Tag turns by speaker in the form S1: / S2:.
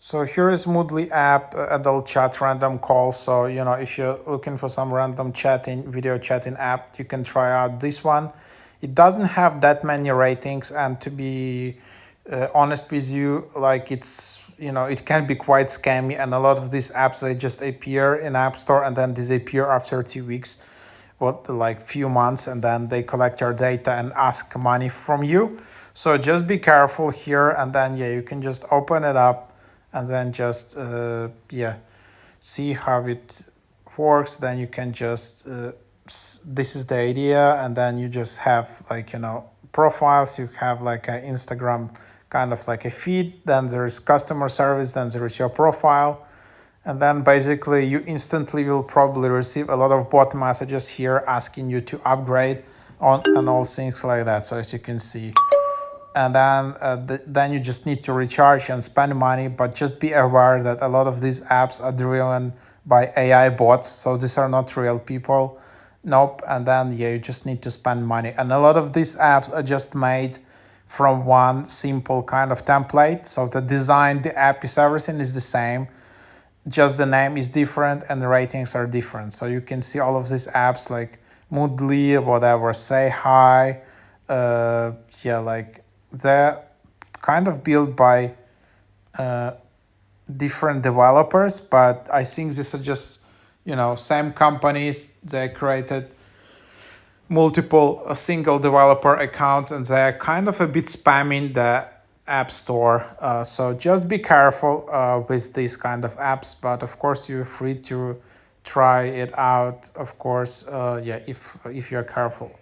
S1: So here is Moodly app, adult chat random call. So, if you're looking for some random chatting, video chatting app, you can try out this one. It doesn't have that many ratings. And to be honest with you, like it can be quite scammy. And a lot of these apps, they just appear in App Store and then disappear after 2 weeks, like few months, and then they collect your data and ask money from you. So just be careful here. And then, yeah, you can just open it up and then just see how it works. Then you can just this is the idea, and then you just have like profiles. You have like an Instagram kind of like a feed, then there is customer service, then there is your profile, and then basically you instantly will probably receive a lot of bot messages here asking you to upgrade on and all things like that. So as you can see, and then then you just need to recharge and spend money. But just be aware that a lot of these apps are driven by AI bots, so these are not real people. Nope. And then, yeah, you just need to spend money, and a lot of these apps are just made from one simple kind of template. So the design, the app is, everything is the same, just the name is different and the ratings are different. So you can see all of these apps like Moodly, whatever, Say Hi, yeah, like they're kind of built by different developers, but I think these are just same companies. They created multiple single developer accounts, and they're kind of a bit spamming the app store. So just be careful with these kind of apps, but of course you're free to try it out, of course, yeah, if you're careful.